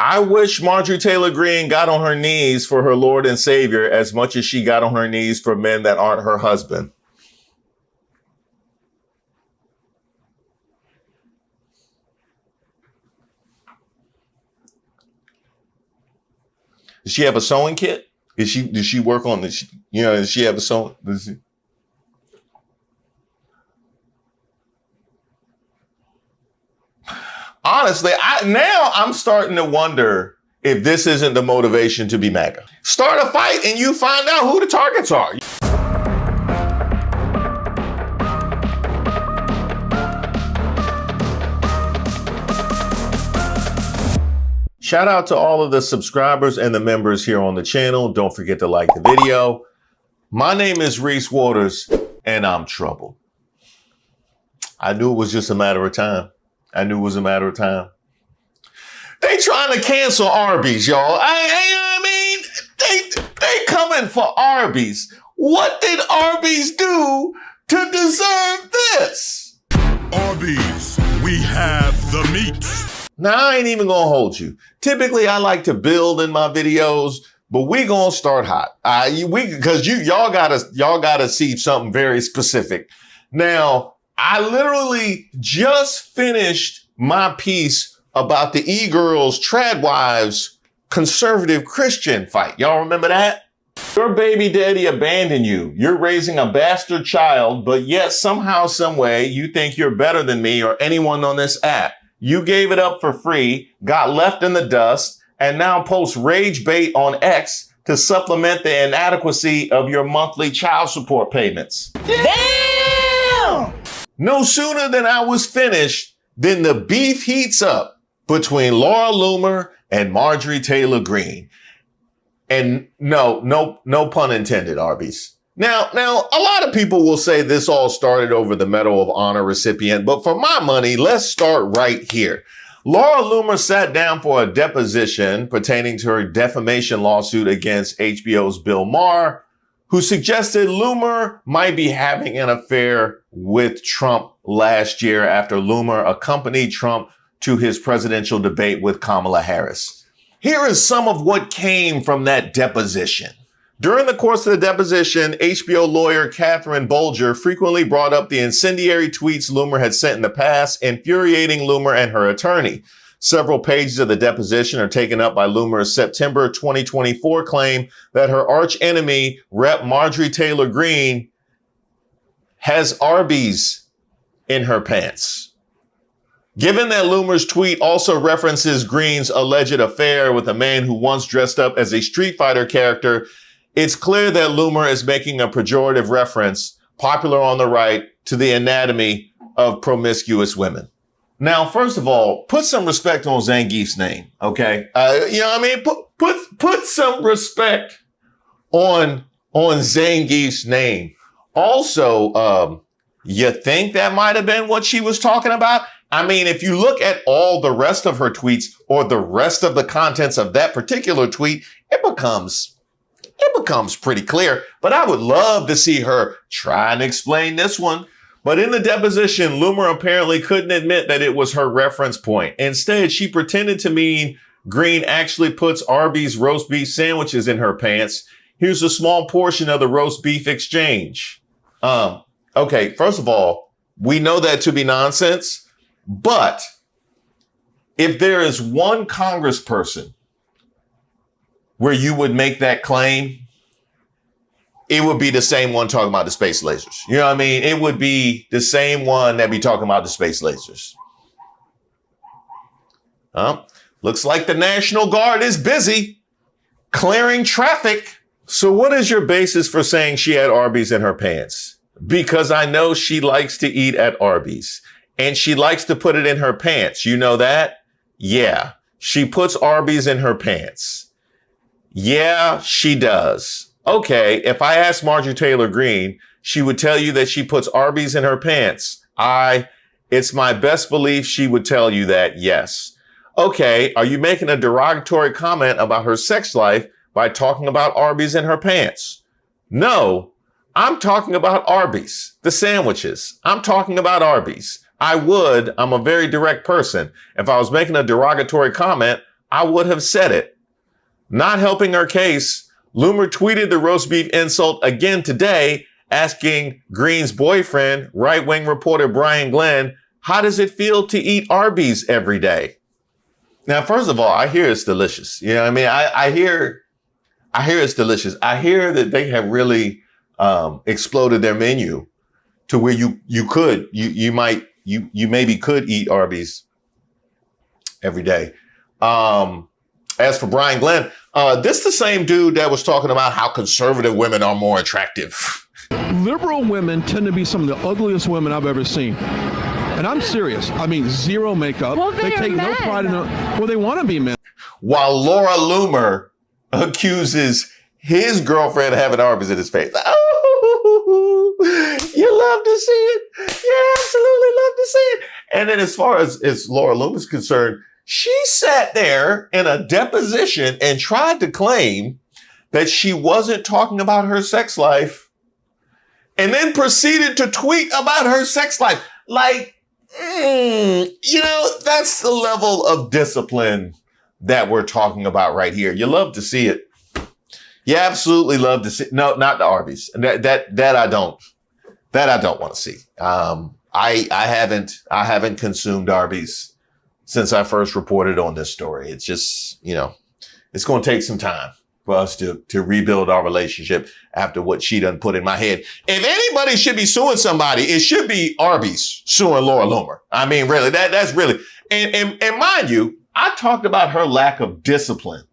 I wish Marjorie Taylor Greene got on her knees for her Lord and Savior as much as she got on her knees for men that aren't her husband. Does she have a sewing kit? Does she work on this? Does she have a sewing? Honestly, I'm starting to wonder if this isn't the motivation to be MAGA. Start a fight and you find out who the targets are. Shout out to all of the subscribers and the members here on the channel. Don't forget to like the video. My name is Reese Waters and I'm troubled. I knew it was just a matter of time. They trying to cancel Arby's, y'all. I mean, they coming for Arby's. What did Arby's do to deserve this? Arby's, we have the meat. Now, I ain't even gonna hold you. Typically, I like to build in my videos, but we gonna start hot. Because y'all gotta see something very specific. Now, I literally just finished my piece about the e-girls, trad wives, conservative Christian fight. Y'all remember that? Your baby daddy abandoned you. You're raising a bastard child, but yet somehow, some way, you think you're better than me or anyone on this app. You gave it up for free, got left in the dust, and now post rage bait on X to supplement the inadequacy of your monthly child support payments. Damn! No sooner than I was finished, then the beef heats up between Laura Loomer and Marjorie Taylor Greene. And no pun intended, Arby's. Now, a lot of people will say this all started over the Medal of Honor recipient, but for my money, let's start right here. Laura Loomer sat down for a deposition pertaining to her defamation lawsuit against HBO's Bill Maher, who suggested Loomer might be having an affair with Trump last year after Loomer accompanied Trump to his presidential debate with Kamala Harris. Here is some of what came from that deposition. During the course of the deposition, HBO lawyer Catherine Bolger frequently brought up the incendiary tweets Loomer had sent in the past, infuriating Loomer and her attorney. Several pages of the deposition are taken up by Loomer's September 2024 claim that her archenemy, Rep. Marjorie Taylor Greene, has Arby's in her pants. Given that Loomer's tweet also references Greene's alleged affair with a man who once dressed up as a Street Fighter character, it's clear that Loomer is making a pejorative reference, popular on the right, to the anatomy of promiscuous women. Now, first of all, put some respect on Zangief's name, okay? Put some respect on Zangief's name. Also, you think that might have been what she was talking about? I mean, if you look at all the rest of her tweets or the rest of the contents of that particular tweet, it becomes pretty clear, but I would love to see her try and explain this one. But in the deposition, Loomer apparently couldn't admit that it was her reference point. Instead, she pretended to mean Greene actually puts Arby's roast beef sandwiches in her pants. Here's a small portion of the roast beef exchange. Okay, first of all, we know that to be nonsense, but if there is one congressperson where you would make that claim, it would be the same one talking about the space lasers. You know what I mean? It would be the same one that be talking about the space lasers. Looks like the National Guard is busy clearing traffic. So what is your basis for saying she had Arby's in her pants? Because I know she likes to eat at Arby's and she likes to put it in her pants. You know that? Yeah. She puts Arby's in her pants. Yeah, she does. Okay, if I asked Marjorie Taylor Greene, she would tell you that she puts Arby's in her pants. It's my best belief she would tell you that, yes. Okay, are you making a derogatory comment about her sex life by talking about Arby's in her pants? No, I'm talking about Arby's, the sandwiches. I'm talking about Arby's. I'm a very direct person. If I was making a derogatory comment, I would have said it. Not helping her case, Loomer tweeted the roast beef insult again today, asking Greene's boyfriend, right-wing reporter Brian Glenn, how does it feel to eat Arby's every day? Now, first of all, I hear it's delicious. You know what I mean? I hear it's delicious. I hear that they have really exploded their menu to where you maybe could eat Arby's every day. As for Brian Glenn, this the same dude that was talking about how conservative women are more attractive. Liberal women tend to be some of the ugliest women I've ever seen. And I'm serious. I mean, zero makeup. Well, they take no pride in well, they want to be men. While Laura Loomer accuses his girlfriend of having Arby's in his face. Oh, you love to see it. You absolutely love to see it. And then as far as Laura Loomer's concerned, she sat there in a deposition and tried to claim that she wasn't talking about her sex life and then proceeded to tweet about her sex life. Like, that's the level of discipline that we're talking about right here. You love to see it. You absolutely love to see. No, not the Arby's. That I don't want to see. I haven't consumed Arby's since I first reported on this story. It's just, it's going to take some time for us to rebuild our relationship after what she done put in my head. If anybody should be suing somebody, it should be Arby's suing Laura Loomer. I mean, really, that's really, and mind you, I talked about her lack of discipline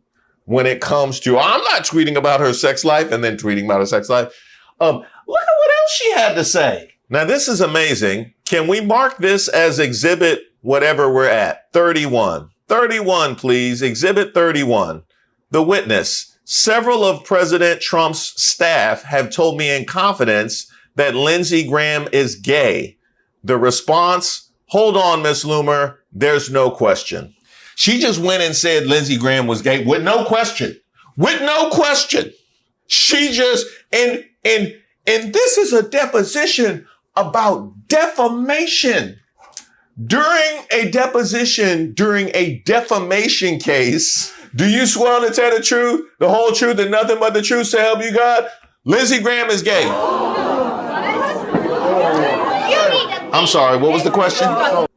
when it comes to, I'm not tweeting about her sex life and then tweeting about her sex life. Look at what else she had to say. Now, this is amazing. Can we mark this as exhibit whatever we're at? 31. 31, please. Exhibit 31. The witness. Several of President Trump's staff have told me in confidence that Lindsey Graham is gay. The response, hold on, Miss Loomer, there's no question. She just went and said Lindsey Graham was gay with no question. With no question. She just, and this is a deposition about defamation. During a deposition, during a defamation case, do you swear to tell the truth, the whole truth, and nothing but the truth, so help you God? Lindsey Graham is gay. I'm sorry, what was the question?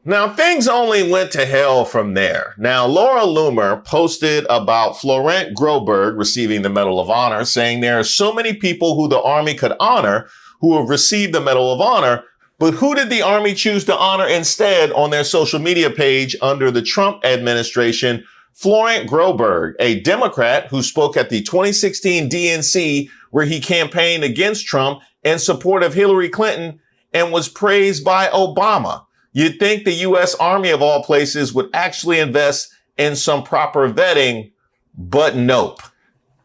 Now, things only went to hell from there. Now, Laura Loomer posted about Florent Groberg receiving the Medal of Honor, saying there are so many people who the Army could honor who have received the Medal of Honor, but who did the Army choose to honor instead on their social media page under the Trump administration? Florent Groberg, a Democrat who spoke at the 2016 DNC where he campaigned against Trump in support of Hillary Clinton and was praised by Obama. You'd think the U.S. Army of all places would actually invest in some proper vetting, but nope.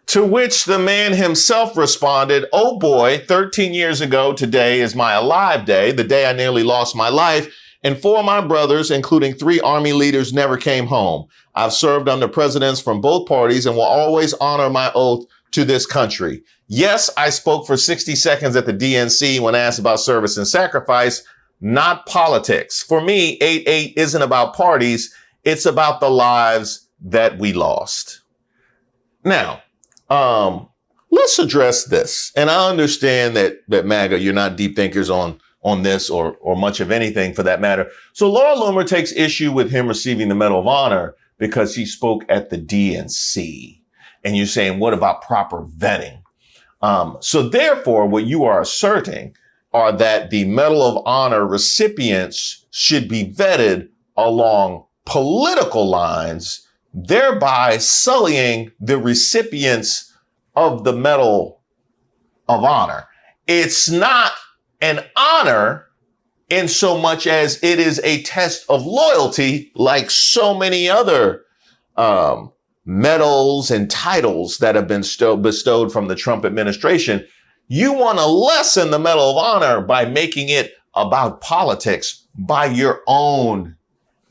To which the man himself responded, oh boy, 13 years ago today is my alive day, the day I nearly lost my life, and 4 of my brothers, including 3 Army leaders, never came home. I've served under presidents from both parties and will always honor my oath to this country. Yes, I spoke for 60 seconds at the DNC when asked about service and sacrifice, not politics. For me, 8-8 isn't about parties. It's about the lives that we lost. Now, let's address this. And I understand that MAGA, you're not deep thinkers on this or much of anything for that matter. So Laura Loomer takes issue with him receiving the Medal of Honor because he spoke at the DNC. And you're saying, what about proper vetting? So therefore, what you are asserting are that the Medal of Honor recipients should be vetted along political lines, thereby sullying the recipients of the Medal of Honor. It's not an honor in so much as it is a test of loyalty, like so many other medals and titles that have been bestowed from the Trump administration. You want to lessen the Medal of Honor by making it about politics by your own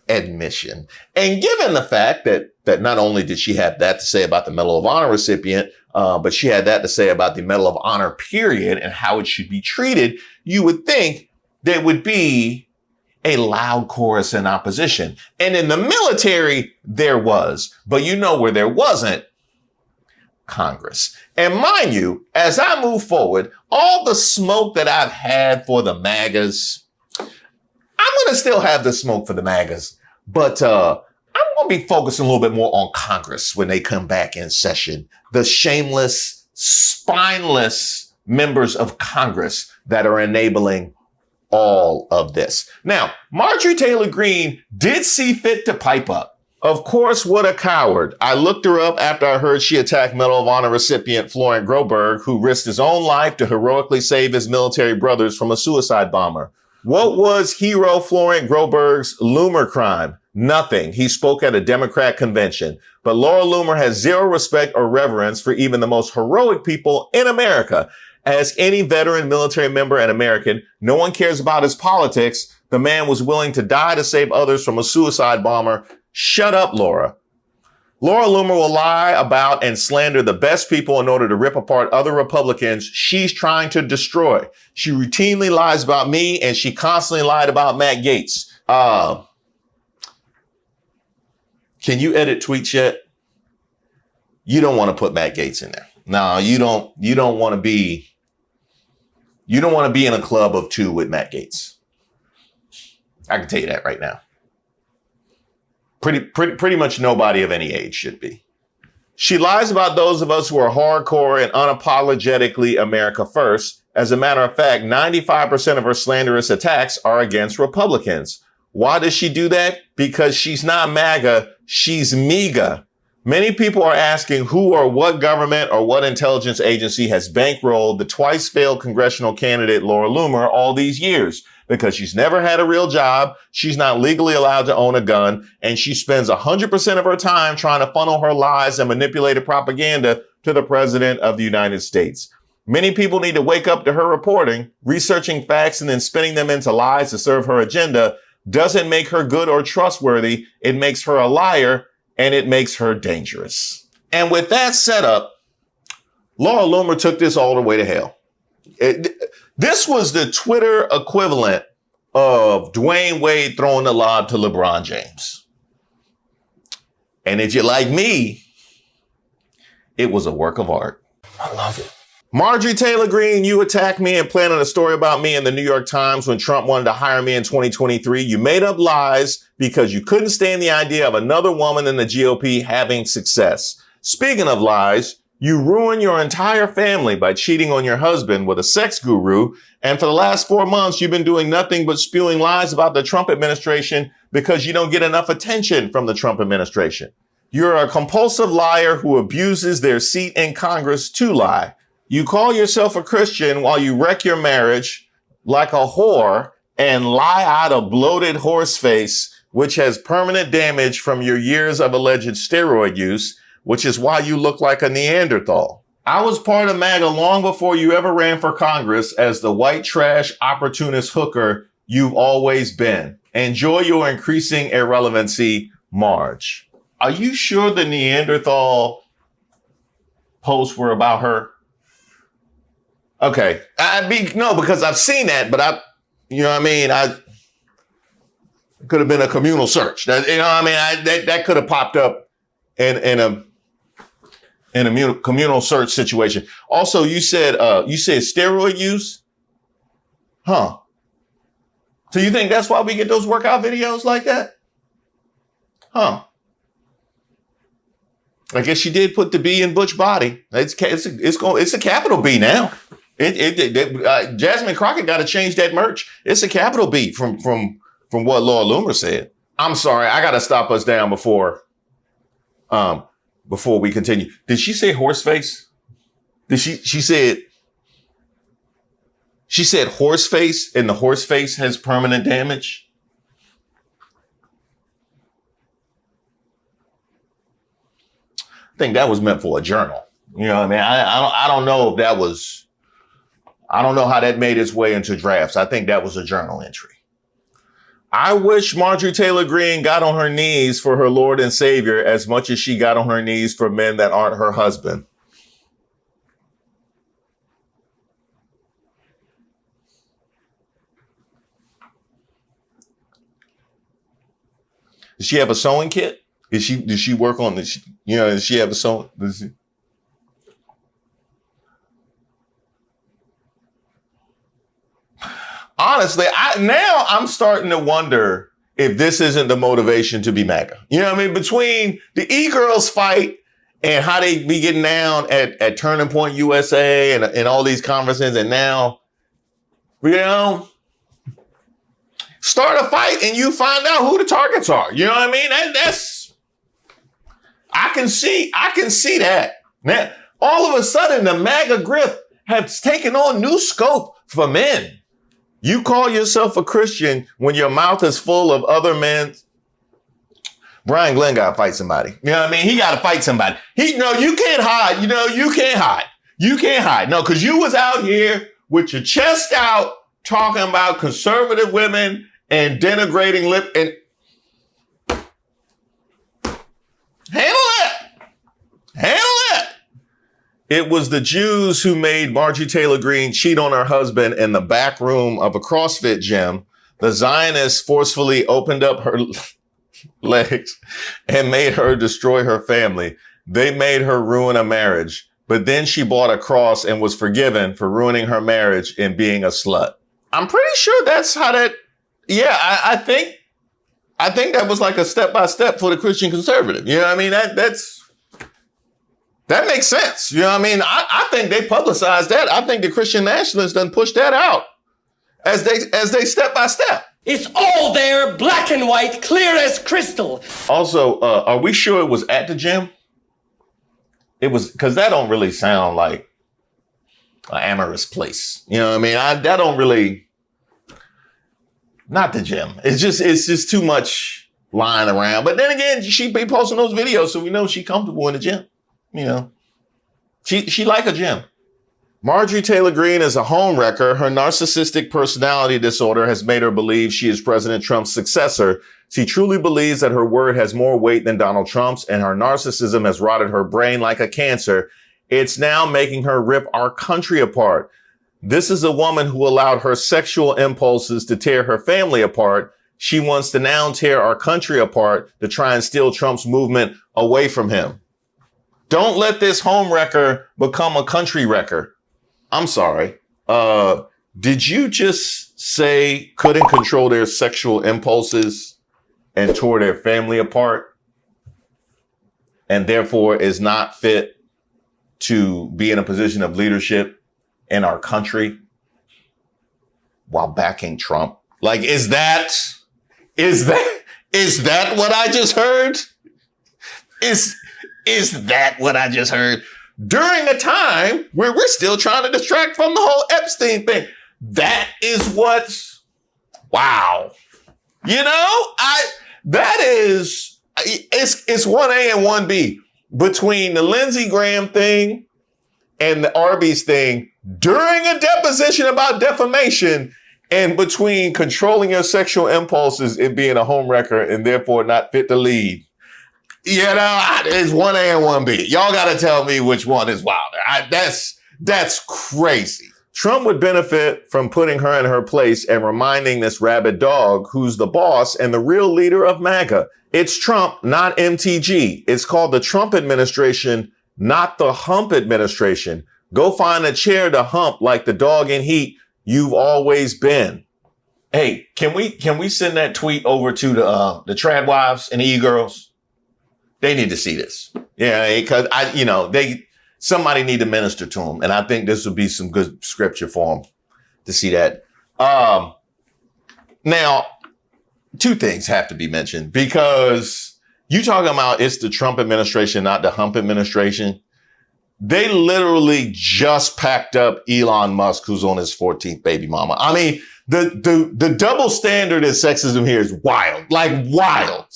admission. And given the fact that not only did she have that to say about the Medal of Honor recipient, but she had that to say about the Medal of Honor period and how it should be treated, you would think there would be a loud chorus in opposition. And in the military, there was. But you know where there wasn't? Congress. And mind you, as I move forward, all the smoke that I've had for the MAGAs, I'm going to still have the smoke for the MAGAs, but I'm going to be focusing a little bit more on Congress when they come back in session. The shameless, spineless members of Congress that are enabling all of this. Now, Marjorie Taylor Greene did see fit to pipe up. Of course, what a coward. I looked her up after I heard she attacked Medal of Honor recipient Florent Groberg, who risked his own life to heroically save his military brothers from a suicide bomber. What was hero Florent Groberg's Loomer crime? Nothing. He spoke at a Democrat convention. But Laura Loomer has zero respect or reverence for even the most heroic people in America. As any veteran military member and American, no one cares about his politics. The man was willing to die to save others from a suicide bomber. Shut up, Laura. Laura Loomer will lie about and slander the best people in order to rip apart other Republicans she's trying to destroy. She routinely lies about me, and she constantly lied about Matt Gaetz. Can you edit tweets yet? You don't want to put Matt Gaetz in there. No, you don't want to be in a club of two with Matt Gaetz. I can tell you that right now. Pretty much nobody of any age should be. She lies about those of us who are hardcore and unapologetically America first. As a matter of fact, 95% of her slanderous attacks are against Republicans. Why does she do that? Because she's not MAGA, she's MEGA. Many people are asking who or what government or what intelligence agency has bankrolled the twice failed congressional candidate Laura Loomer all these years. Because she's never had a real job, she's not legally allowed to own a gun, and she spends 100% of her time trying to funnel her lies and manipulated propaganda to the president of the United States. Many people need to wake up to her reporting. Researching facts and then spinning them into lies to serve her agenda doesn't make her good or trustworthy. It makes her a liar, and it makes her dangerous. And with that setup, Laura Loomer took this all the way to hell. This was the Twitter equivalent of Dwayne Wade throwing the lob to LeBron James. And if you're like me, it was a work of art. I love it. Marjorie Taylor Greene, you attacked me and planted a story about me in the New York Times when Trump wanted to hire me in 2023. You made up lies because you couldn't stand the idea of another woman in the GOP having success. Speaking of lies, you ruined your entire family by cheating on your husband with a sex guru. And for the last 4 months, you've been doing nothing but spewing lies about the Trump administration because you don't get enough attention from the Trump administration. You're a compulsive liar who abuses their seat in Congress to lie. You call yourself a Christian while you wreck your marriage like a whore and lie out a bloated horse face, which has permanent damage from your years of alleged steroid use, which is why you look like a Neanderthal. I was part of MAGA long before you ever ran for Congress as the white trash opportunist hooker you've always been. Enjoy your increasing irrelevancy, Marge. Are you sure the Neanderthal posts were about her? Okay. No, because I've seen that, but I could have been a communal search. That could have popped up in a communal search situation. Also, you said steroid use? Huh. So you think that's why we get those workout videos like that? Huh. I guess she did put the B in Butch body. It's a capital B now. Jasmine Crockett got to change that merch. It's a capital B from what Laura Loomer said. I'm sorry. I got to stop us down before we continue. Did she say horse face? She said horse face, and the horse face has permanent damage. I think that was meant for a journal. You know what I mean? I don't know if that was, I don't know how that made its way into drafts. I think that was a journal entry. I wish Marjorie Taylor Greene got on her knees for her Lord and Savior as much as she got on her knees for men that aren't her husband. Does she have a sewing kit? Does she work on this? You know, does she have a sewing? Honestly, I'm starting to wonder if this isn't the motivation to be MAGA. You know what I mean? Between the e-girls fight and how they be getting down at Turning Point USA and all these conferences, and now, you know, start a fight and you find out who the targets are. You know what I mean? I can see that. Now, all of a sudden, the MAGA grip has taken on new scope for men. You call yourself a Christian when your mouth is full of other men. Brian Glenn got to fight somebody. You know what I mean? He got to fight somebody. You can't hide. You can't hide. You can't hide. No, because you was out here with your chest out talking about conservative women and denigrating lip and handle it. It was the Jews who made Marjorie Taylor Greene cheat on her husband in the back room of a CrossFit gym. The Zionists forcefully opened up her legs and made her destroy her family. They made her ruin a marriage, but then she bought a cross and was forgiven for ruining her marriage and being a slut. I'm pretty sure that's how that, yeah, I think that was like a step-by-step for the Christian conservative. You know what I mean? That makes sense. You know what I mean? I think they publicized that. I think the Christian nationalists done pushed that out as they step by step. It's all there, black and white, clear as crystal. Also, are we sure it was at the gym? It was, because that don't really sound like an amorous place. You know what I mean? That don't really, not the gym. It's just too much lying around. But then again, she be posting those videos, so we know she's comfortable in the gym. You know, she like a gym. Marjorie Taylor Greene is a homewrecker. Her narcissistic personality disorder has made her believe she is President Trump's successor. She truly believes that her word has more weight than Donald Trump's, and her narcissism has rotted her brain like a cancer. It's now making her rip our country apart. This is a woman who allowed her sexual impulses to tear her family apart. She wants to now tear our country apart to try and steal Trump's movement away from him. Don't let this home wrecker become a country wrecker. I'm sorry. Did you just say couldn't control their sexual impulses and tore their family apart and therefore is not fit to be in a position of leadership in our country while backing Trump? Like, is that what I just heard? Is that what I just heard? During a time where we're still trying to distract from the whole Epstein thing. That is what's, wow. You know, it's 1A and 1B between the Lindsey Graham thing and the Arby's thing during a deposition about defamation, and between controlling your sexual impulses and being a homewrecker and therefore not fit to lead. You know, it's 1A and 1B. Y'all got to tell me which one is wilder. That's crazy. Trump would benefit from putting her in her place and reminding this rabid dog who's the boss and the real leader of MAGA. It's Trump, not MTG. It's called the Trump administration, not the hump administration. Go find a chair to hump like the dog in heat you've always been. Hey, can we send that tweet over to the trad wives and the e-girls? They need to see this. Yeah, because somebody need to minister to them. And I think this would be some good scripture for them to see that. Now, two things have to be mentioned, because you talking about it's the Trump administration, not the hump administration. They literally just packed up Elon Musk, who's on his 14th baby mama. I mean, the double standard in sexism here is wild, like wild.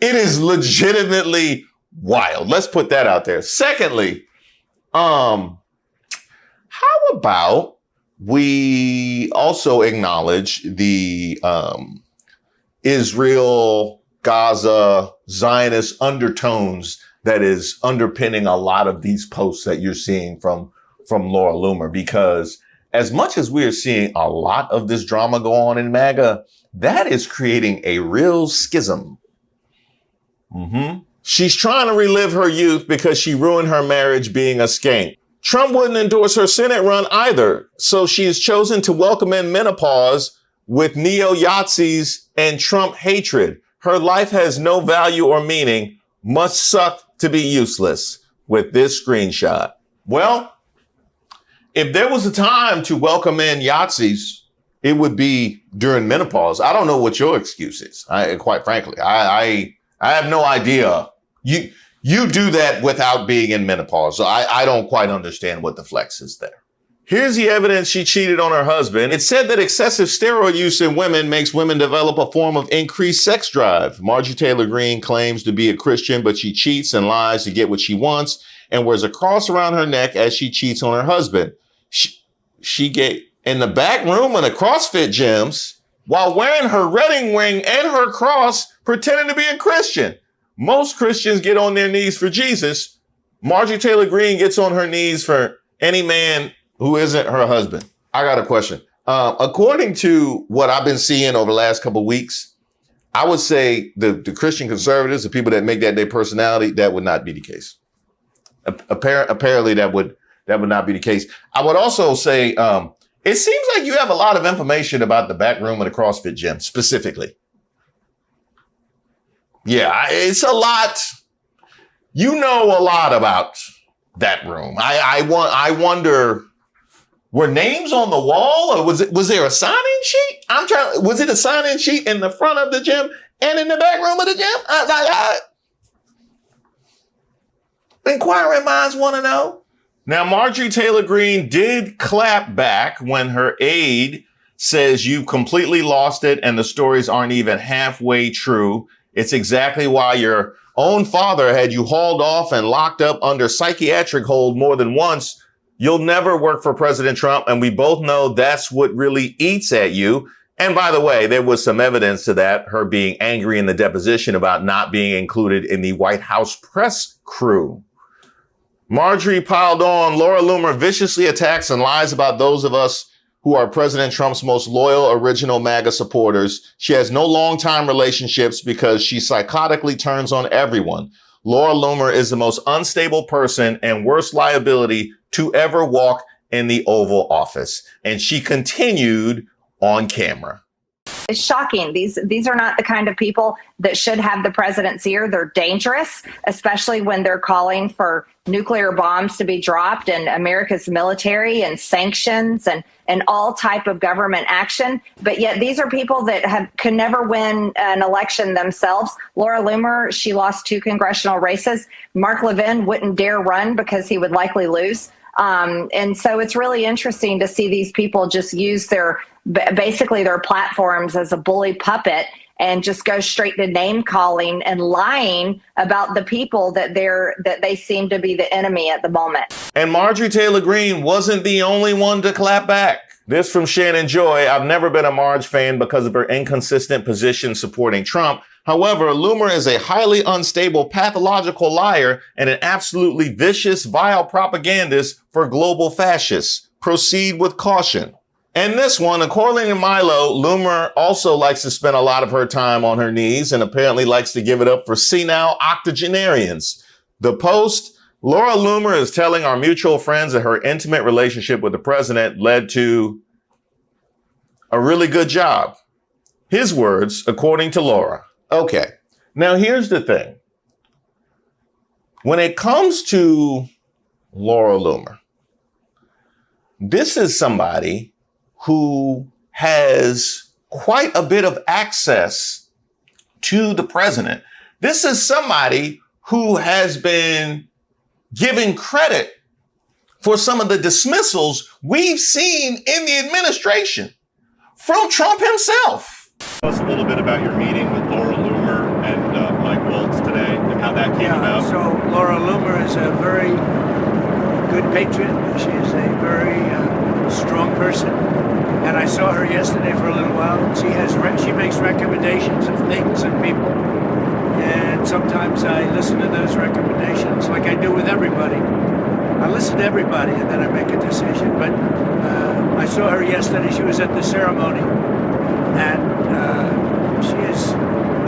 It is legitimately wild. Let's put that out there. Secondly, how about we also acknowledge the Israel, Gaza, Zionist undertones that is underpinning a lot of these posts that you're seeing from Laura Loomer, because as much as we are seeing a lot of this drama go on in MAGA, that is creating a real schism She's trying to relive her youth because she ruined her marriage being a skank. Trump wouldn't endorse her Senate run either, so she has chosen to welcome in menopause with neo-Yazis and Trump hatred. Her life has no value or meaning, must suck to be useless, with this screenshot. Well, if there was a time to welcome in Yazis, it would be during menopause. I don't know what your excuse is. Quite frankly, I have no idea. You do that without being in menopause. So I don't quite understand what the flex is there. Here's the evidence she cheated on her husband. It said that excessive steroid use in women makes women develop a form of increased sex drive. Marjorie Taylor Greene claims to be a Christian, but she cheats and lies to get what she wants and wears a cross around her neck as she cheats on her husband. She get in the back room of the CrossFit gyms while wearing her wedding ring and her cross, pretending to be a Christian. Most Christians get on their knees for Jesus. Marjorie Taylor Greene gets on her knees for any man who isn't her husband. I got a question. According to what I've been seeing over the last couple of weeks, I would say the Christian conservatives, the people that make that their personality, that would not be the case. Apparently that would not be the case. I would also say, it seems like you have a lot of information about the back room of the CrossFit gym specifically. Yeah, it's a lot. You know a lot about that room. I wonder, were names on the wall or was there a sign-in sheet? Was it a sign-in sheet in the front of the gym and in the back room of the gym? Inquiring minds want to know. Now, Marjorie Taylor Greene did clap back when her aide says you completely lost it and the stories aren't even halfway true. It's exactly why your own father had you hauled off and locked up under psychiatric hold more than once. You'll never work for President Trump, and we both know that's what really eats at you. And by the way, there was some evidence to that, her being angry in the deposition about not being included in the White House press crew. Marjorie piled on. Laura Loomer viciously attacks and lies about those of us who are President Trump's most loyal original MAGA supporters. She has no long-time relationships because she psychotically turns on everyone. Laura Loomer is the most unstable person and worst liability to ever walk in the Oval Office. And she continued on camera. It's shocking. These are not the kind of people that should have the president's ear. They're dangerous, especially when they're calling for nuclear bombs to be dropped and America's military and sanctions and all type of government action. But yet these are people that could never win an election themselves. Laura Loomer, she lost 2 congressional races. Mark Levin wouldn't dare run because he would likely lose. And so it's really interesting to see these people just use basically their platforms as a bully puppet and just go straight to name calling and lying about the people that they seem to be the enemy at the moment. And Marjorie Taylor Greene wasn't the only one to clap back. This from Shannon Joy. I've never been a Marge fan because of her inconsistent position supporting Trump. However, Loomer is a highly unstable, pathological liar and an absolutely vicious, vile propagandist for global fascists. Proceed with caution. And this one, according to Milo, Loomer also likes to spend a lot of her time on her knees and apparently likes to give it up for senile octogenarians. The Post, Laura Loomer is telling our mutual friends that her intimate relationship with the president led to a really good job. His words, according to Laura. Okay, now here's the thing. When it comes to Laura Loomer, this is somebody who has quite a bit of access to the president. This is somebody who has been given credit for some of the dismissals we've seen in the administration from Trump himself. Tell us a little bit about your meeting with Laura Loomer and Mike Waltz today and how that came about. So Laura Loomer is a very good patriot. She is a very strong person. And I saw her yesterday for a little while. She makes recommendations of things and people. And sometimes I listen to those recommendations like I do with everybody. I listen to everybody and then I make a decision. But I saw her yesterday. She was at the ceremony. And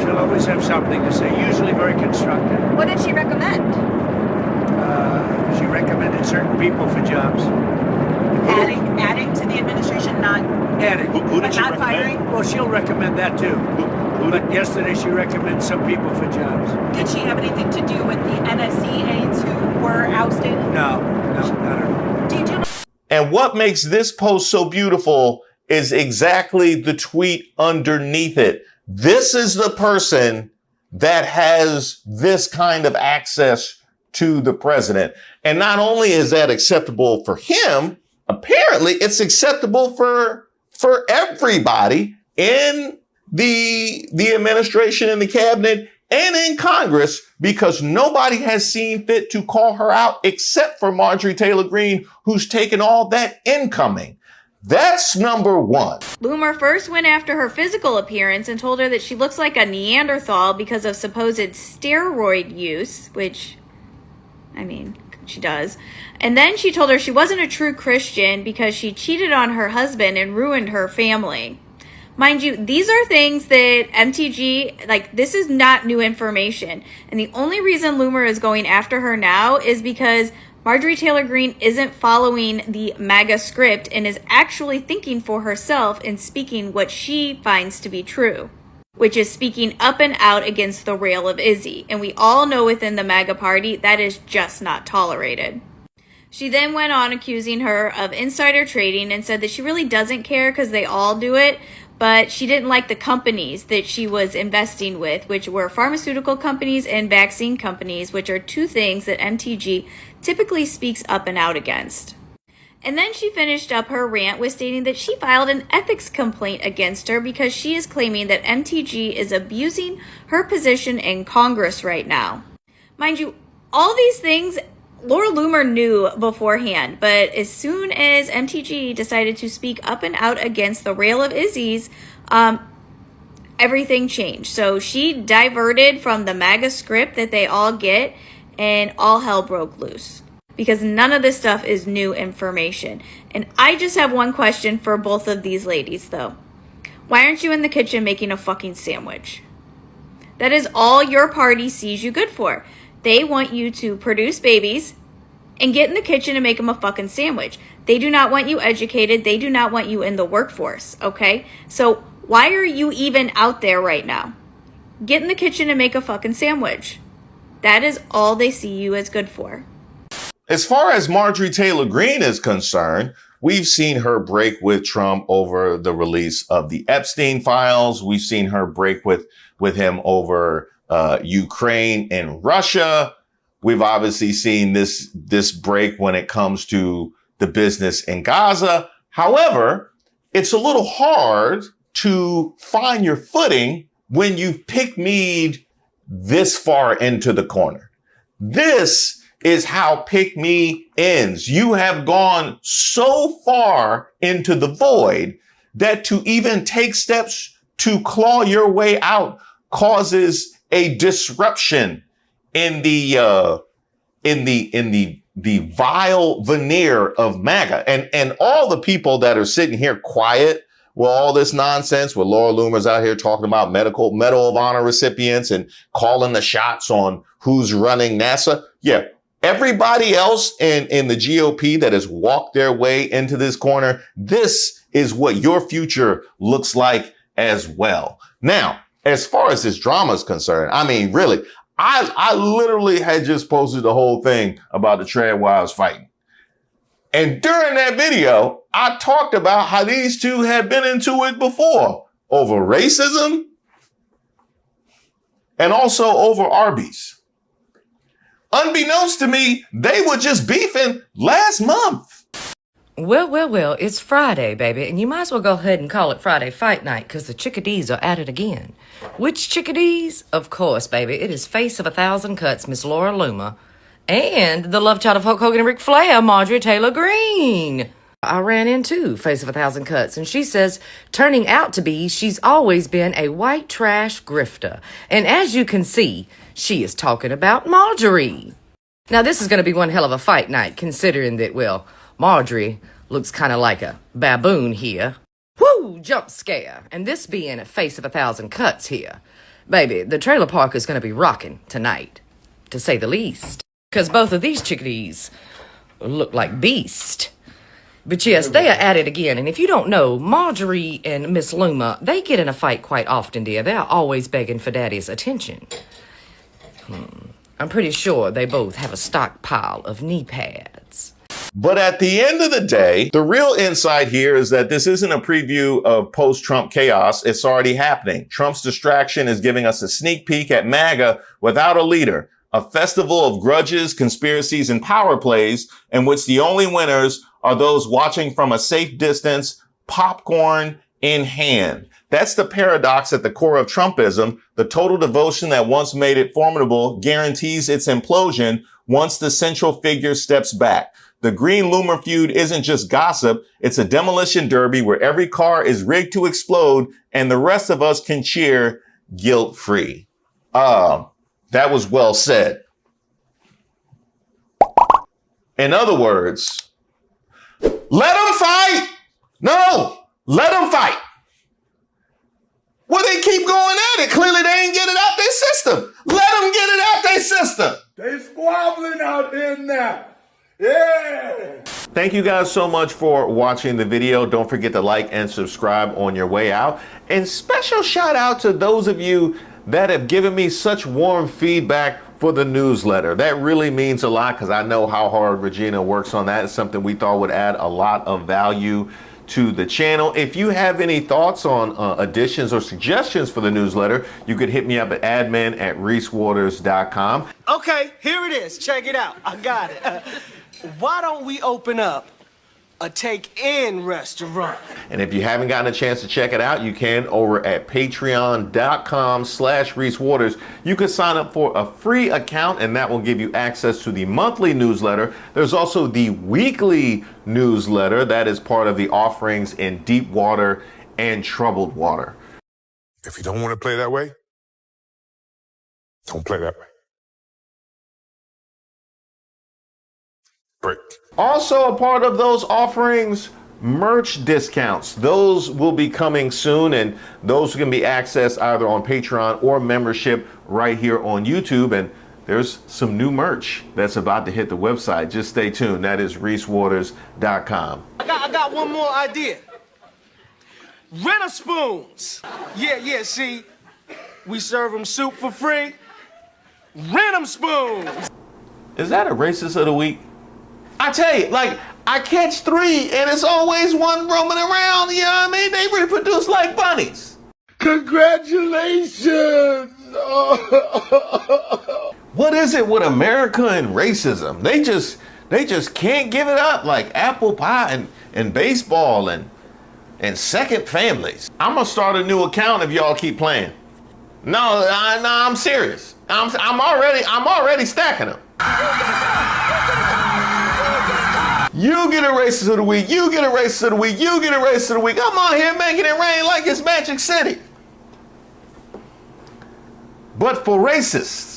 she'll always have something to say, usually very constructive. What did she recommend? She recommended certain people for jobs. Adding to the administration, not Adding. Who did but she not recommend? firing. Well, she'll recommend that too. But yesterday she recommended some people for jobs. Did she have anything to do with the NSC aides who were ousted? No, I don't know. Did you? And what makes this post so beautiful is exactly the tweet underneath it. This is the person that has this kind of access to the president. And not only is that acceptable for him, apparently it's acceptable for everybody in the administration and the cabinet and in Congress, because nobody has seen fit to call her out except for Marjorie Taylor Greene, who's taken all that incoming. That's number one. Loomer first went after her physical appearance and told her that she looks like a Neanderthal because of supposed steroid use, which, I mean, she does. And then she told her she wasn't a true Christian because she cheated on her husband and ruined her family. Mind you, these are things that MTG, this is not new information. And the only reason Loomer is going after her now is because Marjorie Taylor Greene isn't following the MAGA script and is actually thinking for herself and speaking what she finds to be true, which is speaking up and out against the rail of Izzy. And we all know within the MAGA party that is just not tolerated. She then went on accusing her of insider trading and said that she really doesn't care because they all do it, but she didn't like the companies that she was investing with, which were pharmaceutical companies and vaccine companies, which are two things that MTG typically speaks up and out against. And then she finished up her rant with stating that she filed an ethics complaint against her because she is claiming that MTG is abusing her position in Congress right now. Mind you, all these things Laura Loomer knew beforehand, but as soon as MTG decided to speak up and out against the rail of Izzy's, everything changed. So she diverted from the MAGA script that they all get, and all hell broke loose. Because none of this stuff is new information. And I just have one question for both of these ladies, though. Why aren't you in the kitchen making a fucking sandwich? That is all your party sees you good for. They want you to produce babies and get in the kitchen and make them a fucking sandwich. They do not want you educated. They do not want you in the workforce, okay? So why are you even out there right now? Get in the kitchen and make a fucking sandwich. That is all they see you as good for. As far as Marjorie Taylor Greene is concerned, we've seen her break with Trump over the release of the Epstein files. We've seen her break with him over Ukraine and Russia. We've obviously seen this break when it comes to the business in Gaza. However, it's a little hard to find your footing when you've picked me this far into the corner. This is how pick me ends. You have gone so far into the void that to even take steps to claw your way out causes a disruption in the vile veneer of MAGA. And all the people that are sitting here quiet with all this nonsense, with Laura Loomer's out here talking about Medal of Honor recipients and calling the shots on who's running NASA. Yeah. Everybody else in the GOP that has walked their way into this corner, this is what your future looks like as well. Now, as far as this drama is concerned, I mean, really, I literally had just posted the whole thing about the Tread Wives fighting. And during that video, I talked about how these two had been into it before over racism and also over Arby's. Unbeknownst to me, they were just beefing last month. Well, it's Friday, baby, and you might as well go ahead and call it Friday Fight Night, because the chickadees are at it again. Which chickadees? Of course, baby, it is Face of 1,000 Cuts, Miss Laura Loomer, and the love child of Hulk Hogan and Ric Flair, Marjorie Taylor Greene. I ran into Face of 1,000 Cuts, and she says, turning out to be, she's always been a white trash grifter. And as you can see, she is talking about Marjorie. Now, this is going to be one hell of a fight night, considering that, well, Marjorie looks kind of like a baboon here. Woo, jump scare. And this being a Face of 1,000 Cuts here. Baby, the trailer park is going to be rocking tonight, to say the least. Because both of these chickadees look like beasts. But yes, they are at it again. And if you don't know, Marjorie and Miss Loomer, they get in a fight quite often, dear. They're always begging for daddy's attention. I'm pretty sure they both have a stockpile of knee pads. But at the end of the day, the real insight here is that this isn't a preview of post-Trump chaos. It's already happening. Trump's distraction is giving us a sneak peek at MAGA without a leader, a festival of grudges, conspiracies, and power plays in which the only winners are those watching from a safe distance, popcorn in hand. That's the paradox at the core of Trumpism. The total devotion that once made it formidable guarantees its implosion once the central figure steps back. The Greene-Loomer feud isn't just gossip. It's a demolition derby where every car is rigged to explode and the rest of us can cheer guilt-free. That was well said. In other words, let them fight. No, let them fight. Well, they keep going at it. Clearly, they ain't get it out their system. Let them get it out their system. They squabbling out there now. Yeah. Thank you guys so much for watching the video. Don't forget to like and subscribe on your way out. And special shout out to those of you that have given me such warm feedback for the newsletter. That really means a lot because I know how hard Regina works on that. It's something we thought would add a lot of value to the channel. If you have any thoughts on additions or suggestions for the newsletter, you could hit me up at admin@reesewaters.com. Okay, here it is. Check it out. I got it. Why don't we open up a take-in restaurant? And if you haven't gotten a chance to check it out, you can over at patreon.com/ReesWaters. You can sign up for a free account and that will give you access to the monthly newsletter. There's also the weekly newsletter that is part of the offerings in deep water and troubled water. If you don't want to play that way, don't play that way. Break. Also a part of those offerings, merch discounts. Those will be coming soon and those can be accessed either on Patreon or membership right here on YouTube. And there's some new merch that's about to hit the website. Just stay tuned. That is ReesWaters.com. I got one more idea. Rent a spoons. Yeah, see, we serve them soup for free. Rent them spoons. Is that a racist of the week? I tell you, like, I catch 3 and it's always one roaming around, you know what I mean? They reproduce like bunnies. Congratulations. What is it with America and racism? They just can't give it up, like apple pie and baseball and second families. I'm gonna start a new account if y'all keep playing. No, I'm serious. I'm already stacking them. You get a racist of the week, you get a racist of the week, you get a racist of the week. I'm out here making it rain like it's Magic City. But for racists,